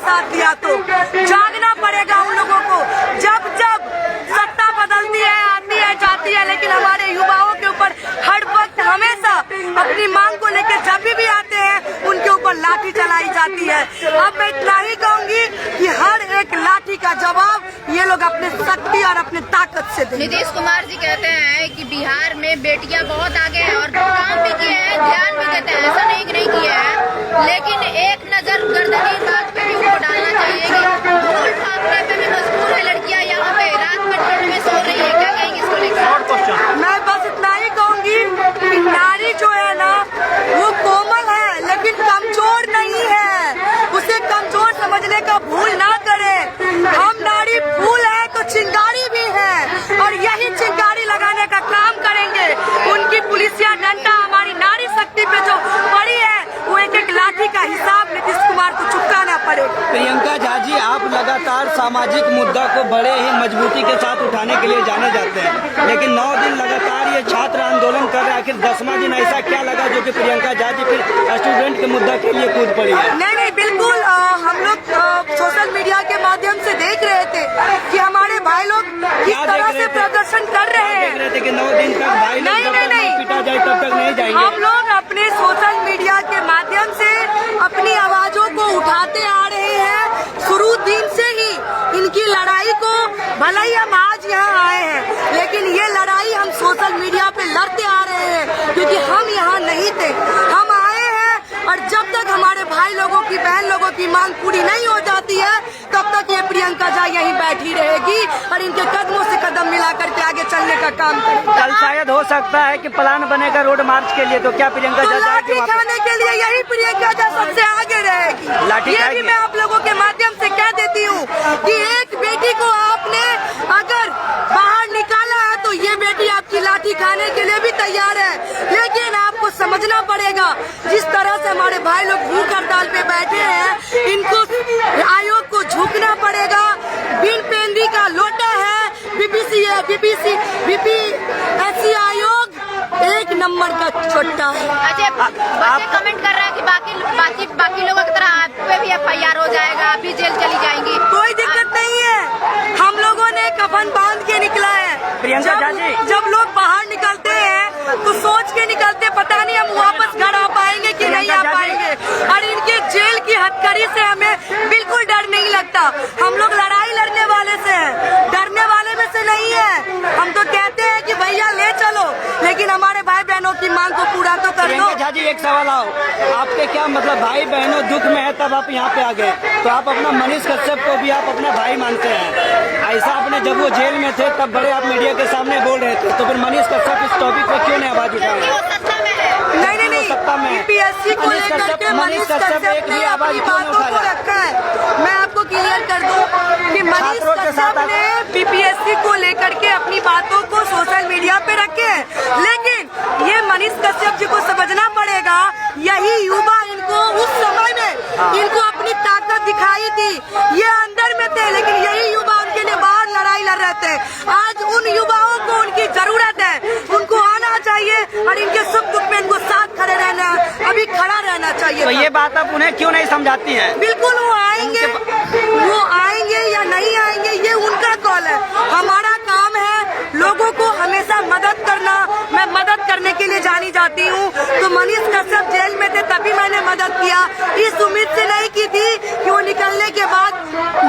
साथ दिया तो जागना पड़ेगा उन लोगों को। जब जब सत्ता बदलती है, आती है, जाती है, लेकिन हमारे युवाओं के ऊपर हर वक्त हमेशा अपनी मांग को लेकर जब भी आते हैं उनके ऊपर लाठी चलाई जाती है। अब मैं इतना ही कहूंगी कि हर एक लाठी का जवाब ये लोग अपने शक्ति और अपने ताकत से दें। नीतीश कुमार जी कहते हैं कि बिहार में बेटियां बहुत आगे हैं और काम भी किए हैं, ध्यान भी देते हैं, ऐसा नहीं कि नहीं किए हैं, लेकिन एक नजर गर्दनी बात पे भी उनको डालना चाहिए कि धूल फांकने पे भी मजबूर है लड़कियां यहाँ पे, रात में ठंड में सो रही है। क्या कहेंगी इसको लेकर? मैं बस इतना ही कहूंगी कि नारी जो है ना वो कोमल है लेकिन कमजोर नहीं है, उसे कमजोर समझने का भूल ना करें। हम नारी फूल है तो चिंगारी भी है और यही चिंगारी लगाने का काम करेंगे। उनकी पुलिसिया डंडा हमारी नारी शक्ति पे जो पड़ी है वो एक एक लाठी का हिसाब नीतीश कुमार को चुकाना पड़ेगा। प्रियंका झा जी, आप लगातार सामाजिक मुद्दा को बड़े ही मजबूती के साथ उठाने के लिए जाने जाते हैं, लेकिन 9 दिन लगातार ये छात्र आंदोलन कर रहे हैं। आखिर 10वां दिन ऐसा क्या लगा जो कि प्रियंका झा जी फिर स्टूडेंट के मुद्दा के लिए कूद पड़ी है? नहीं, बिल्कुल हम लोग सोशल मीडिया के माध्यम से देख रहे थे कि हमारे भाई लोग किस तरह से प्रदर्शन कर रहे हैं। देख रहे थे कि 9 दिन तक भाई लोग जब तक नहीं पिटा जाए तब तक नहीं जाएंगे। हम लोग अपने सोशल मीडिया के माध्यम से अपनी आवाजों को उठाते आ रहे हैं। शुरू दिन से ही इनकी लड़ाई को, भले ही हम आज यहाँ आए हैं लेकिन ये लड़ाई हम सोशल मीडिया पे लड़ते आ रहे हैं क्योंकि हम यहाँ नहीं थे, हम आए हैं। और जब तक हमारे भाई लोगों की, बहन लोगों की मांग पूरी नहीं हो जाती है तब तक ये प्रियंका झा यहीं बैठी रहेगी और इनके कदमों से कदम मिला करके आगे चलने का काम करेगी। कल शायद हो सकता है कि प्लान बनेगा रोड मार्च के लिए, तो क्या प्रियंका झा लाठी खाने के लिए यही प्रियंका झा सबसे आगे रहेगी। ये भी मैं आप लोगों के माध्यम से कह देती हूँ कि एक बेटी को आपने अगर बाहर निकाला है तो ये बेटी आपकी लाठी खाने के लिए भी तैयार है, लेकिन आपको समझना पड़ेगा जिस तरह से हमारे भाई लोग भूख हड़ताल पे बैठे हैं, इनको आयोग को झुकना पड़ेगा। बिन पेंदी का लोटा है, बीपीएससी आयोग एक नंबर का छोटा है। अच्छा, बच्चे कमेंट कर रहे हैं कि बाकी लोगों की तरह आप पे भी FIR हो जाएगा, आप भी जेल चली जाएंगी। कोई दिक्कत नहीं है, हम लोगों ने कफन बांध के निकला है। प्रियंका झा जी, जब लोग बाहर निकलते हैं तो सोच के निकलते, पता नहीं हम वापस घर आ पाएंगे कि नहीं आ पाएंगे। और इनके जेल की हथकड़ी से हमें बिल्कुल डर नहीं लगता। हम लोग लड़ाई लड़ने वाले से हैं, डरने वाले में से नहीं है। हम तो कहते हैं कि भैया ले चलो, लेकिन हमारे भाई बहनों की मांग को पूरा तो कर दो। झा जी, एक सवाल आओ, आपके क्या मतलब भाई बहनों दुख में है तब आप यहाँ पे आ गए, तो आप अपना मनीष कश्यप को भी आप अपना भाई मानते हैं। ऐसा आपने जब वो जेल में थे तब बड़े आप मीडिया के सामने बोल रहे थे, तो फिर मनीष कश्यप इस टॉपिक पे क्यों नहीं आवाज उठाए? नहीं, सत्ता में बीपीएससी को लेकर के मनीष कश्यप ने अपनी बातों को रखा है। मैं आपको क्लियर कर दूं कि मनीष कश्यप ने बीपीएससी को लेकर के अपनी बातों को सोशल मीडिया पे रखे हैं, लेकिन ये मनीष कश्यप जी को समझना पड़ेगा, यही युवा इनको उस समय में इनको अपनी ताकत दिखाई थी, ये अंदर में थे, लेकिन यही युवा उनके लिए बाहर लड़ाई लड़ रहे थे। आज उन युवाओं को उनकी जरूरत है, उनको आना चाहिए और इनके सुख दुख में इनको साथ खड़े रहना, अभी खड़ा रहना चाहिए। तो ये बात आप उन्हें क्यों नहीं समझाती हैं? बिल्कुल वो आएंगे या नहीं आएंगे ये उनका कॉल है। हमारा काम है लोगों को हमेशा मदद करना। मैं मदद करने के लिए जानी जाती हूँ, तो मनीष कश्यप जेल में थे तभी मैंने मदद किया। इस उम्मीद से नहीं की थी कि वो निकलने के बाद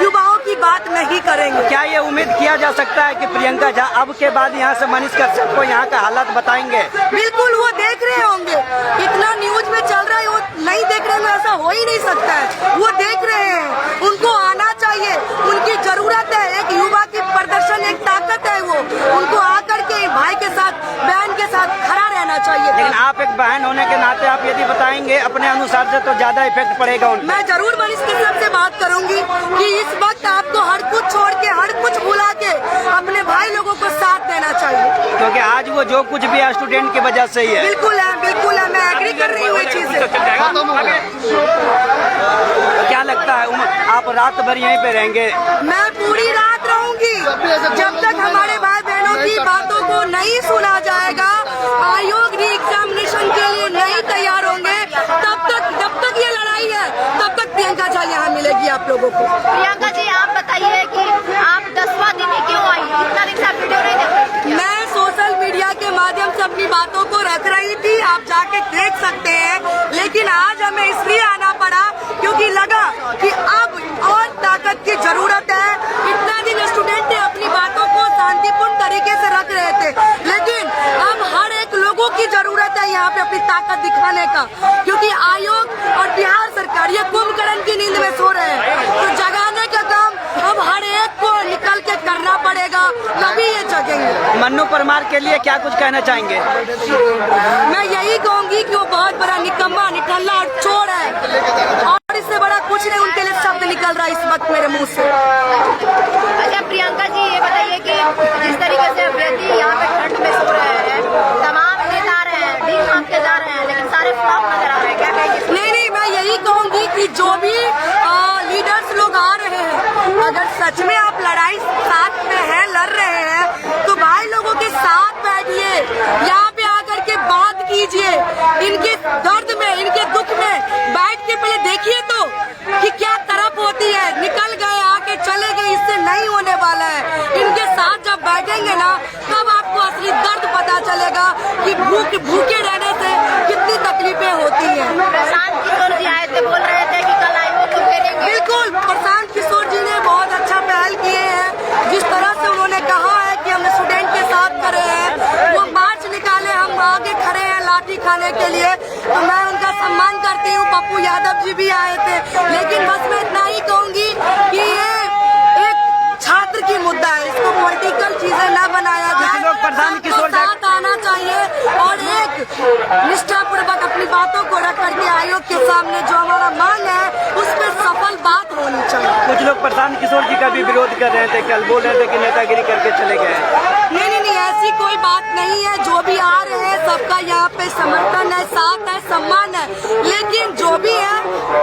युवाओं की बात नहीं करेंगे। क्या ये उम्मीद किया जा सकता है कि प्रियंका झा अब के बाद यहाँ से मनीष कश्यप को यहाँ का हालात बताएंगे? बिल्कुल, वो देख रहे होंगे, इतना न्यूज में चल रहा है, वो नहीं देख रहे हैं, ऐसा हो ही नहीं सकता है। वो देख रहे हैं, उनको आना चाहिए, उनकी जरूरत है। एक युवा की प्रदर्शन एक ताकत है, वो उनको आकर के भाई के साथ, बहन के साथ खड़ा रहना चाहिए। लेकिन आप एक बहन होने के नाते आप यदि बताएंगे अपने अनुसार से तो ज्यादा इफेक्ट पड़ेगा उन। मैं जरूर मनीष कश्यप से बात करूंगी कि इस वक्त आपको हर कुछ छोड़ के, हर कुछ भुला के अपने भाई लोगों को साथ देना चाहिए, क्योंकि आज वो जो कुछ भी स्टूडेंट की वजह से ही है। बिल्कुल है, मैं एग्री कर रही हूँ चीज से। क्या लगता है आप रात भर यहीं पे रहेंगे? मैं पूरी रात रहूंगी जब तक हमारे भाई बहनों की बातों को नहीं सुना जाएगा, आयोग री एग्जामिनेशन के लिए नहीं तैयार होंगे, तब तक जब तक ये लड़ाई है तब तक प्रियंका झा यहाँ मिलेगी आप लोगों को। सकते हैं, लेकिन आज हमें इसलिए आना पड़ा क्योंकि लगा कि अब और ताकत की जरूरत है। इतना दिन स्टूडेंट ने अपनी बातों को शांतिपूर्ण तरीके से रख रहे थे, लेकिन अब हर एक लोगों की जरूरत है यहाँ पे अपनी ताकत दिखाने का, क्योंकि आयोग और बिहार सरकार ये कुंभकर्ण की नींद में सो रहे हैं। तो जगाने का काम अब हर एक को निकल के करना पड़ेगा, तभी ये जगेंगे। मन्नू परमार के लिए क्या कुछ कहना चाहेंगे? मैं यही कहूंगी कि वो बहुत बड़ा निकम्मा, निठल्ला और चोर है, और इससे बड़ा कुछ नहीं उनके लिए शब्द निकल रहा है इस वक्त मेरे मुंह से। अच्छा प्रियंका जी, ये बताइए कि जिस तरीके से अभ्यर्थी यहाँ पे ठंड में सो रहे हैं, तमाम नेता आ रहे हैं, भीख मांग के जा रहे हैं, लेकिन सारे फ्लॉप नजर आ रहे हैं, क्या कहेंगे? नहीं, मैं यही कहूंगी कि जो भी लीडर्स लोग आ रहे हैं, अगर सच में आप लड़ाई साथ में है, लड़ रहे हैं, तो भाई लोगों के साथ बैठिए, यहाँ पे आकर के बात कीजिए, इनके दर्द में, इनके दुख में बैठ के पहले देखिए तो कि क्या तरफ होती है। निकल गए, आके चले गए, इससे नहीं होने वाला है। इनके साथ जब बैठेंगे ना, तब आपको असली दर्द पता चलेगा कि भूखे रहने से कितनी तकलीफें होती हैं। प्रशांत किशोर जी आए थे, बोल रहे थे कि कल आयोग को घेरेंगे। बिल्कुल, प्रशांत किशोर जी ने बहुत अच्छा पहल किए हैं। जिस तरह से उन्होंने कहा है कि हम स्टूडेंट के साथ खड़े हैं, वो मार्च निकाले, हम आगे खड़े हैं लाठी खाने के लिए, तो मैं उनका सम्मान करती हूँ। पप्पू यादव जी भी आए थे, लेकिन बस मैं इतना ही कहूंगी कि ये एक छात्र की मुद्दा है, इसको पॉलिटिकल चीजें न बनाया जाए, लोग प्रधान किशोर साथ आना चाहिए और एक निष्ठापूर्वक अपनी बातों को रख करके आयोग के सामने जो हमारा मांग है उस पर सफल बात होनी चाहिए। कुछ लोग प्रशांत किशोर जी का भी विरोध कर रहे थे, कल बोल रहे थे कि नेतागिरी करके चले गए। नहीं, ऐसी कोई बात नहीं है। जो भी आ रहे हैं सबका यहाँ पे समर्थन है, साथ है, सम्मान है, लेकिन जो भी है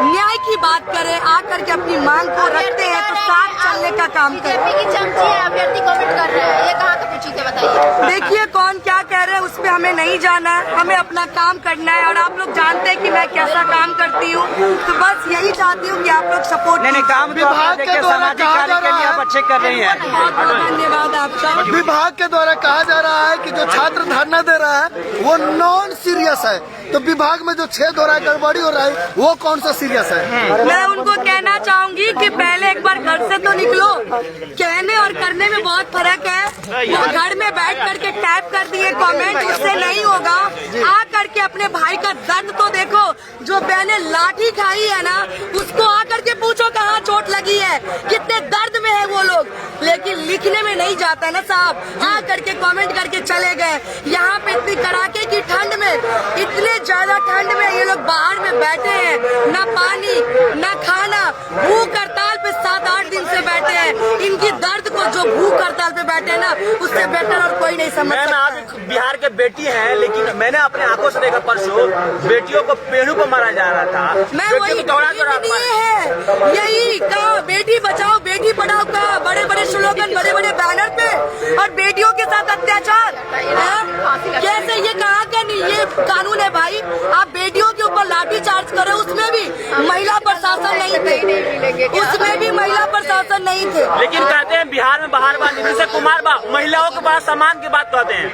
न्याय की बात करें, आकर के अपनी मांग को रखते हैं तो साथ चलने का काम करें। बीजेपी की चमची है, अभ्यर्थी कमेंट कर रहे हैं, ये कहाँ के पूछी थे बताइए? देखिए कौन क्या कह रहे हैं उस पे हमें नहीं जाना है, हमें अपना काम करना है, और आप लोग जानते हैं कि मैं कैसा काम करती हूँ, तो बस यही चाहती हूँ कि आप लोग सपोर्ट। नहीं, काम तो अपना देखिए, सामाजिक कार्य के लिए आप अच्छे कर रही हैं। बहुत बहुत धन्यवाद आपका। विभाग के द्वारा कहा जा रहा है कि जो छात्र धरना दे रहा है वो नॉन सीरियस है, तो विभाग में जो 6 दौरा गड़बड़ी हो रहा है वो कौन सा सीरियस है? मैं उनको कहना चाहूंगी कि पहले एक बार घर से तो निकलो, कहने और करने में बहुत फर्क है। वो घर में बैठ करके टाइप कर दिए कमेंट, उससे नहीं होगा। आ करके अपने भाई का दर्द तो देखो, जो बहने लाठी खाई है ना, उसको आकर के पूछो कहाँ चोट लगी है, कितने दर्द में है वो लोग, लेकिन लिखने में नहीं जाता ना साहब। आ करके कमेंट करके चले गए। यहाँ पे इतनी कड़ाके की ठंड में, इतने ज्यादा ठंड में ये लोग बाहर में बैठे हैं, न पानी न खाना, भूख हड़ताल पे 7-8 दिन से बैठे हैं। इनकी दर्द को जो भूख हड़ताल पे बैठे हैं ना, उससे बेटर और कोई नहीं समझ सकता। आप बिहार के बेटी हैं, लेकिन मैंने अपने आंखों से देखा परसों बेटियों को पेड़ों पर मारा जा रहा था। मैं वही है, यही कहा बेटी बचाओ बेटी पढ़ाओ का बड़े बड़े स्लोगन, बड़े बड़े बैनर पे, और बेटियों के साथ अत्याचार कैसे? ये कहाँ का नहीं, ये कानून है भाई। आप बेटियों के ऊपर लाठी चार्ज करें, उसमें भी महिला प्रशासन नहीं थे, उसमें भी महिला प्रशासन नहीं थे। लेकिन कहते हैं बिहार में बाहर बार नीतीश कुमार महिलाओं के पास सम्मान की बात कहते हैं।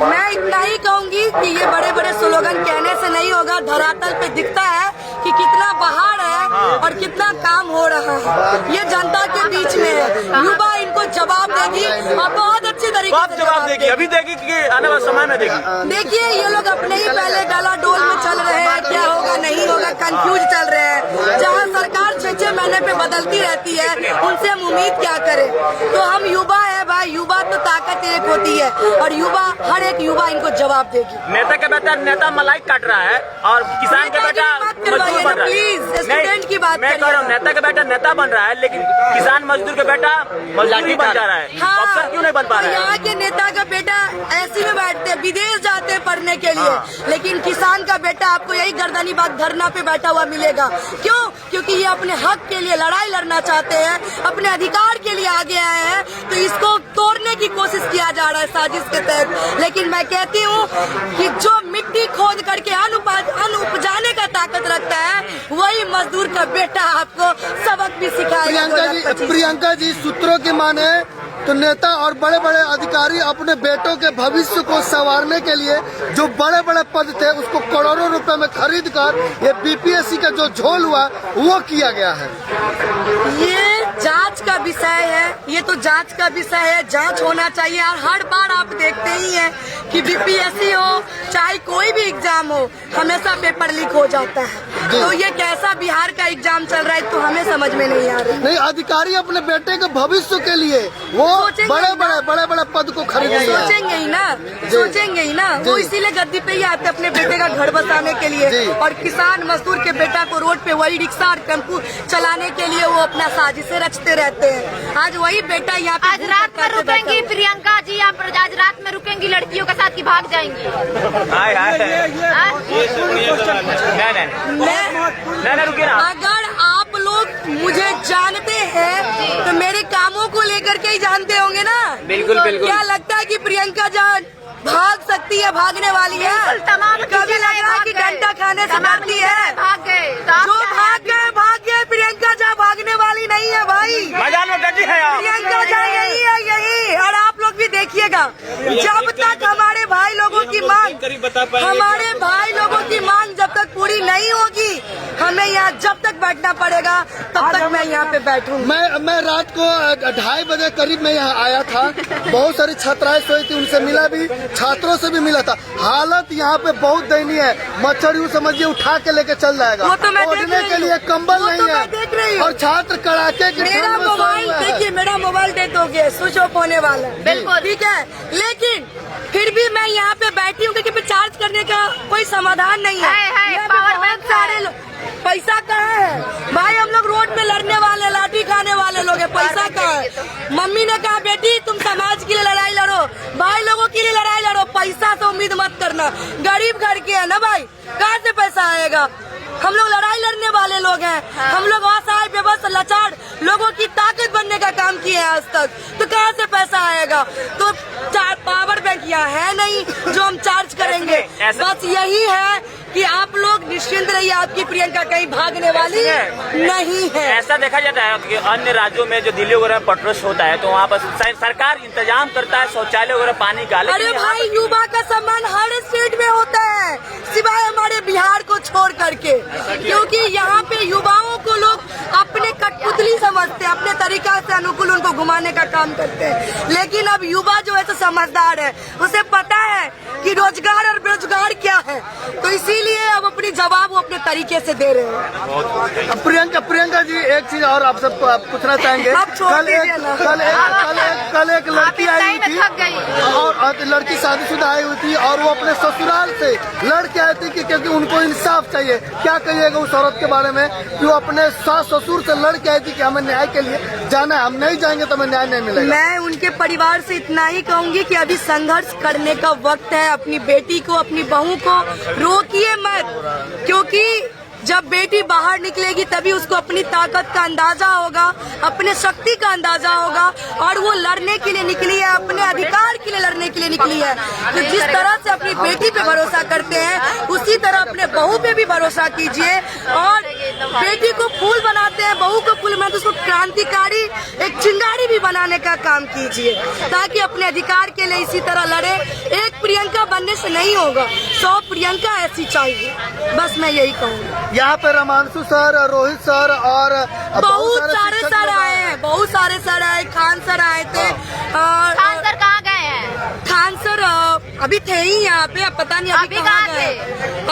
मैं इतना ही कहूंगी कि ये बड़े बड़े स्लोगन कहने से नहीं होगा, धरातल पे दिखता है कि कितना बाहर है और कितना काम हो रहा है। ये जनता के बीच में है, युवा इनको जवाब देगी और बहुत अच्छी तरीके से जवाब देगी। अभी देगी कि आने वाले समय में देगी? देखिए ये लोग अपने ही पहले डाला डोल में चल रहे हैं, क्या होगा नहीं होगा कंफ्यूज चल रहे हैं। जहाँ सरकार 6-6 महीने पे बदलती रहती है, उनसे हम उम्मीद क्या करें? तो हम युवा है भाई, युवा तो ताकत एक होती है, और युवा हर एक युवा इनको जवाब देगी। नेता के बेटा नेता मलाई काट रहा है और किसान के बेटा मजदूर बन रहा है। प्लीज स्टूडेंट की बात मैं कह रहा हूँ, नेता के बेटा नेता बन रहा है, लेकिन किसान मजदूर के बेटा मजदूर ही बन जा रहा है। अफसर क्यों नहीं बन पा रहा है? यहाँ के नेता का बेटा ऐसी में बैठते हैं, विदेश जाते हैं पढ़ने के लिए, लेकिन किसान का बेटा आपको यही गर्दनी बात धरना पे बैठा हुआ मिलेगा। क्यों? क्योंकि ये अपने हक के लिए लड़ाई लड़ना चाहते हैं, अपने अधिकार के लिए आगे आए हैं, तो इसको तोड़ने की कोशिश किया जा रहा है साजिश के तहत। लेकिन मैं कहती हूँ कि जो मिट्टी खोद करके अन्न उपजाने का ताकत रखता है, वही मजदूर का बेटा आपको सबक भी सिखाएगा। प्रियंका जी सूत्रों की माने तो नेता और बड़े बड़े अधिकारी अपने बेटों के भविष्य को संवारने के लिए जो बड़े बड़े पद थे उसको करोड़ों रुपए में खरीद कर ये बीपीएससी का जो झोल हुआ वो किया गया है। ये जांच का विषय है, ये तो जांच का विषय है, जांच होना चाहिए। और हर बार आप देखते ही हैं कि बीपीएससी हो चाहे कोई भी एग्जाम हो हमेशा पेपर लीक हो जाता है। तो ये कैसा बिहार का एग्जाम चल रहा है तो हमें समझ में नहीं आ रही। नहीं, अधिकारी अपने बेटे के भविष्य के लिए वो बड़े बड़े पद को खरीद लिया। सोचेंगे ही ना, सोचेंगे ही ना। वो इसीलिए गद्दी पे ही आते अपने बेटे का घर बसाने के लिए, और किसान मजदूर के बेटा को रोड पे वही रिक्शा और टेम्पू चलाने के लिए वो अपना साजिशें रचते रहते हैं। आज वही बेटा यहाँ पे आज रात में रुकेंगी प्रियंका जी, आप आज रात में रुकेंगी लड़कियों के साथ की भाग जाएंगी? नहीं रुकिए ना। अगर आप लोग मुझे जानते हैं तो मेरे कामों को लेकर के ही जानते होंगे ना। बिल्कुल बिल्कुल। क्या लगता है कि प्रियंका जान भाग सकती है, भागने वाली है? तमाम कभी लगा कि घंटा खाने से डरती है? भाग गए जो भाग गए प्रियंका जा भागने वाली नहीं है भाई। मैदान में डटी है आप। प्रियंका जा यही है, यही। और आप लोग भी देखिएगा, जब तक हमारे भाई लोगों की मांग, हमारे भाई लोगों की मांग जब तक पूरी नहीं होगी हमें यहाँ जब तक बैठना पड़ेगा तब तक मैं यहाँ पे बैठूंगा। मैं रात को 2:30 बजे करीब में यहाँ आया था। बहुत सारी छात्राएं सोई थी, उनसे मिला भी, छात्रों से भी मिला था। हालत यहाँ पे बहुत दयनीय है। मच्छर यूँ समझिए उठा के लेके चल जाएगा। वो तो मैं ओढ़ने के लिए कंबल नहीं है और छात्र कड़ाके की मेरा मोबाइल देखिए, मेरा मोबाइल डेट हो गया, स्विच ऑफ होने वाला है। बिल्कुल ठीक है, लेकिन फिर भी मैं यहाँ पे बैठी हूँ क्योंकि चार्ज करने का कोई समाधान नहीं है। पावर बैंक सारे लोग, पैसा कहाँ है भाई? हम लोग रोड पे लड़ने वाले, लाठी खाने वाले लोग हैं, पैसा कहाँ है? मम्मी ने कहा बेटी तुम समाज के लिए लड़ाई लड़ो, भाई लोगों के लिए लड़ाई लड़ो, पैसा से उम्मीद मत करना। गरीब घर के है ना भाई, कहाँ से पैसा आएगा? हम लोग लड़ाई लड़ने वाले लोग हैं। हम लोग असहाय, बेबस, लाचार लोगों की ताकत बनने का काम किए हैं आज तक, तो कहाँ से पैसा आएगा? तो पावर बैंक यहाँ है नहीं जो हम चार्ज करेंगे। बस यही है कि आप लोग निश्चिंत रहिए, आपकी प्रियंका कहीं भागने वाली नहीं है। ऐसा देखा जाता है कि अन्य राज्यों में जो दिल्ली वगैरह में पटरोस होता है तो वहाँ पर सरकार इंतजाम करता है शौचालय वगैरह पानी का। अरे भाई, युवा का सम्मान हर स्टेट में होता है सिवाय हमारे बिहार को छोड़ करके, क्योंकि यहाँ पे युवाओं को लोग अपने कठपुतली समझते हैं, अपने तरीका से अनुकूल उनको घुमाने का काम करते हैं। लेकिन अब युवा जो है तो समझदार है, उसे पता है कि रोजगार और बेरोजगार क्या है, तो इसीलिए अब अपनी जवाब वो अपने तरीके से दे रहे हैं। प्रियंका जी, एक चीज और आपसे पूछना चाहेंगे। कल एक लड़की आई हुई थी और लड़की शादीशुदा आई हुई थी और वो अपने ससुराल से लड़ के आई थी कि क्योंकि उनको इंसाफ चाहिए। क्या कहिएगा उस औरत के बारे में कि वो अपने सास ससुर से लड़ के आई थी कि हमें न्याय के लिए जाना है, हम नहीं जाएंगे तो हमें न्याय नहीं मिलेगा? मैं उनके परिवार से इतना ही कहूंगी कि अभी संघर्ष करने का वक्त है। अपनी बेटी को, अपनी बहू को रोकिए मत, क्योंकि जब बेटी बाहर निकलेगी तभी उसको अपनी ताकत का अंदाजा होगा, अपने शक्ति का अंदाजा होगा, और वो लड़ने के लिए निकली है, अपने अधिकार के लिए लड़ने के लिए निकली है। तो जिस तरह से अपनी बेटी पे भरोसा करते हैं उसी तरह अपने बहू पे भी भरोसा कीजिए, और बेटी को फूल बनाते हैं, बहू को फूल बनाते, उसको क्रांतिकारी एक चिंगारी भी बनाने का काम कीजिए ताकि अपने अधिकार के लिए इसी तरह लड़े। एक प्रियंका बनने से नहीं होगा, 100 प्रियंका ऐसी चाहिए। बस मैं यही कहूँगी। यहाँ पे रमांशु सर, रोहित सर और बहुत सारे सर आए हैं, बहुत सारे सर आए, खान सर आए थे। खान सर कहाँ गए हैं? खान सर अभी थे ही यहाँ पे, अब पता नहीं अभी कहाँ गए,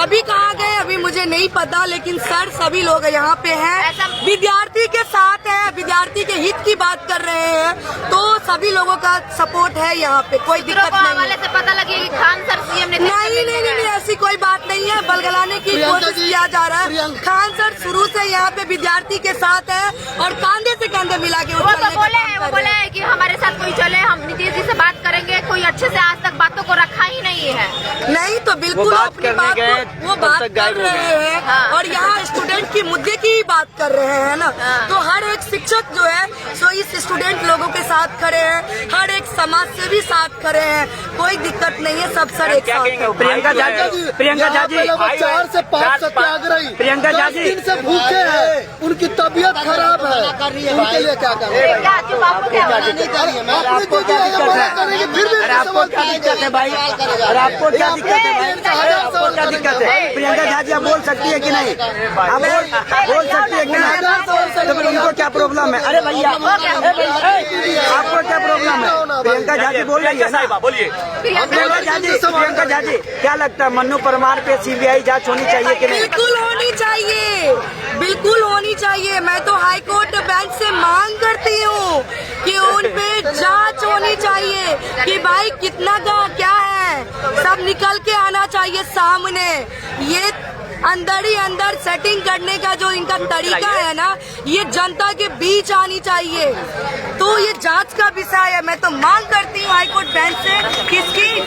अभी कहाँ गए अभी मुझे नहीं पता, लेकिन सर सभी लोग यहाँ पे हैं, विद्यार्थी के साथ हैं, विद्यार्थी के हित की बात कर रहे हैं, तो सभी लोगों का सपोर्ट है यहाँ पे, कोई दिक्कत नहीं है। से पता लगे कि खान सर सीएम ने नहीं, ऐसी कोई बात नहीं है, बलगलाने की कोशिश किया जा रहा है। खान सर शुरू से यहाँ पे विद्यार्थी के साथ है और कांधे से कांधे मिला के वो बोले हैं कि हमारे साथ कोई चले, हम नीतीश जी से बात करेंगे। कोई अच्छे से आज तक बातों को रखा ही नहीं है। नहीं तो बिल्कुल अपनी बात को वो बात कर रहे हैं, और यहाँ स्टूडेंट की मुद्दे की ही बात कर रहे हैं ना। तो हर एक शिक्षक जो है सो इस स्टूडेंट लोगों के साथ खड़े हैं, हर एक समाज से भी साथ खड़े हैं, कोई दिक्कत नहीं है, सब सर एक साथ। प्रियंका झा जी, 4 से 5 सत्याग्रही प्रियंका झा जी दिन से भूखे हैं, उनकी तबीयत खराब है। उनके लिए क्या करना है? आपको क्या दिक्कत है? फिर भी अरे आपको क्या दिक्कत है भाई? अरे आपको क्या दिक्कत है भाई? अरे आपको क्या दिक्कत है? प्रियंका झा जी आप बोल सकती है कि नहीं? आप बोल सकती है कि नहीं? तो फिर उनको क्या प्रॉब्लम है? अरे भैया आपको क्या प्रॉब्लम है? प्रियंका झा जी बोल रही है ना? बोलिए। प्रियंका झा जी क्या लगता है मन्नू परमार पे सीबीआई जांच होनी चाहिए कि नहीं? बिल्कुल होनी चाहिए, बिल्कुल होनी चाहिए। मैं तो हाई कोर्ट बेंच से मांग करती हूँ कि उन पे जांच होनी चाहिए कि भाई कितना का क्या है, सब निकल के आना चाहिए सामने। ये अंदर ही अंदर सेटिंग करने का जो इनका तरीका है ना, ये जनता के बीच आनी चाहिए। तो ये जांच का विषय है। मैं तो मांग करती हूँ हाई कोर्ट बेंच से कि इसकी